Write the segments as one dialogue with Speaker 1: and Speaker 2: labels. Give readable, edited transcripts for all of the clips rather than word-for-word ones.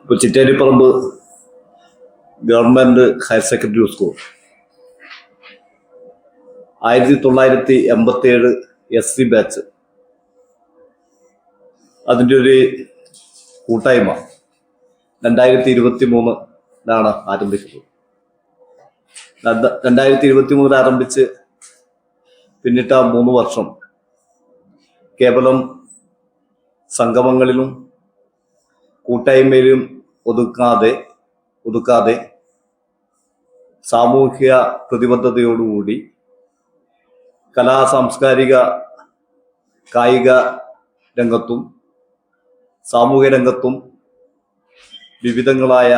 Speaker 1: ഇപ്പോൾ Chitteripparamba government higher secondary school 1987 SC batch അതിൻ്റെ ഒരു കൂട്ടായ്മ 2023 ആരംഭിക്കുന്നത്. 2023 ആരംഭിച്ച് പിന്നിട്ട 3 വർഷം കേവലം സംഗമങ്ങളിലും കൂട്ടായ്മയിലും ഒതുക്കാതെ സാമൂഹ്യ പ്രതിബദ്ധതയോടുകൂടി കലാ സാംസ്കാരിക കായിക രംഗത്തും സാമൂഹ്യ രംഗത്തും വിവിധങ്ങളായ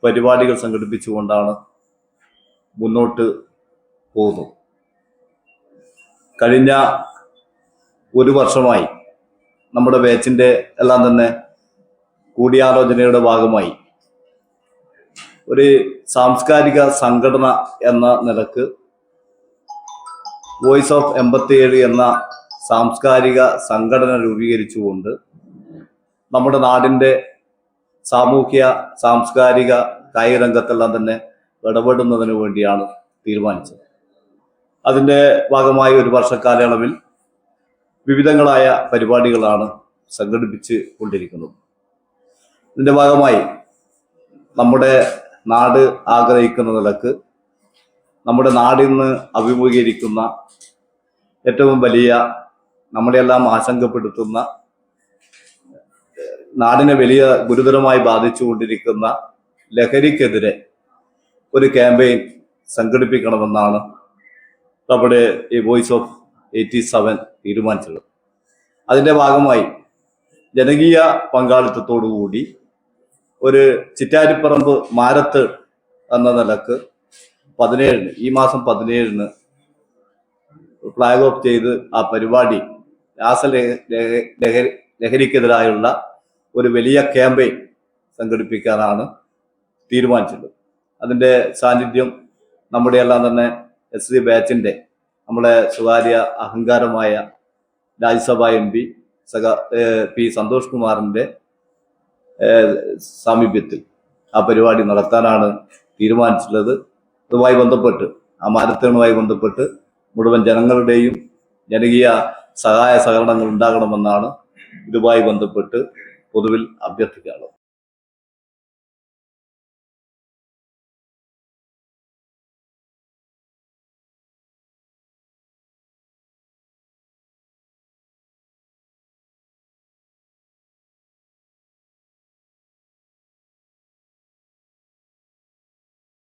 Speaker 1: പരിപാടികൾ സംഘടിപ്പിച്ചുകൊണ്ടാണ് മുന്നോട്ട് പോകുന്നത്. കഴിഞ്ഞ 1 വർഷമായി നമ്മുടെ ബാച്ചിൻ്റെ എല്ലാം തന്നെ കൂടിയാലോചനയുടെ ഭാഗമായി ഒരു സാംസ്കാരിക സംഘടന എന്ന നിലക്ക് വോയിസ് ഓഫ് 87 എന്ന സാംസ്കാരിക സംഘടന രൂപീകരിച്ചുകൊണ്ട് നമ്മുടെ നാടിൻ്റെ സാമൂഹ്യ സാംസ്കാരിക കായിക രംഗത്തെല്ലാം തന്നെ ഇടപെടുന്നതിന് വേണ്ടിയാണ് തീരുമാനിച്ചത്. അതിൻ്റെ ഭാഗമായി 1 വർഷക്കാലയളവിൽ വിവിധങ്ങളായ പരിപാടികളാണ് സംഘടിപ്പിച്ച് കൊണ്ടിരിക്കുന്നത്. ഇതിൻ്റെ ഭാഗമായി നമ്മുടെ നാട് ആഗ്രഹിക്കുന്ന നിലക്ക് നമ്മുടെ നാടിന്ന് അഭിമുഖീകരിക്കുന്ന ഏറ്റവും വലിയ നമ്മളെല്ലാം ആശങ്കപ്പെടുത്തുന്ന നാടിനെ വലിയ ഗുരുതരമായി ബാധിച്ചുകൊണ്ടിരിക്കുന്ന ലഹരിക്കെതിരെ ഒരു ക്യാമ്പയിൻ സംഘടിപ്പിക്കണമെന്നാണ് നമ്മുടെ ഈ വോയിസ് ഓഫ് 87 തീരുമാനിച്ചത്. അതിൻ്റെ ഭാഗമായി ജനകീയ പങ്കാളിത്തത്തോടുകൂടി ഒരു ചിറ്റാരിപ്പറമ്പ് മാരത്തൺ എന്ന നിലക്ക് 17 ഈ മാസം 17 ഫ്ലാഗ് ഓഫ് ചെയ്ത് ആ പരിപാടി ലഹരിക്കെതിരായുള്ള ഒരു വലിയ ക്യാമ്പയിൻ സംഘടിപ്പിക്കാനാണ് തീരുമാനിച്ചത്. അതിൻ്റെ സാന്നിധ്യം നമ്മുടെ എല്ലാം തന്നെ SC ബാച്ചിൻ്റെ നമ്മുടെ സ്വകാര്യ അഹങ്കാരമായ രാജ്യസഭാ MP P സന്തോഷ് കുമാറിൻ്റെ സാമീപ്യത്തിൽ ആ പരിപാടി നടത്താനാണ് തീരുമാനിച്ചിട്ടുള്ളത്. അതുമായി ബന്ധപ്പെട്ട് ആ മാരത്തണുമായി ബന്ധപ്പെട്ട് മുഴുവൻ ജനങ്ങളുടെയും ജനകീയ സഹായ സഹകരണങ്ങൾ ഉണ്ടാകണമെന്നാണ് ഇതുമായി ബന്ധപ്പെട്ട് പൊതുവിൽ അഭ്യർത്ഥിക്കാനുള്ളത്.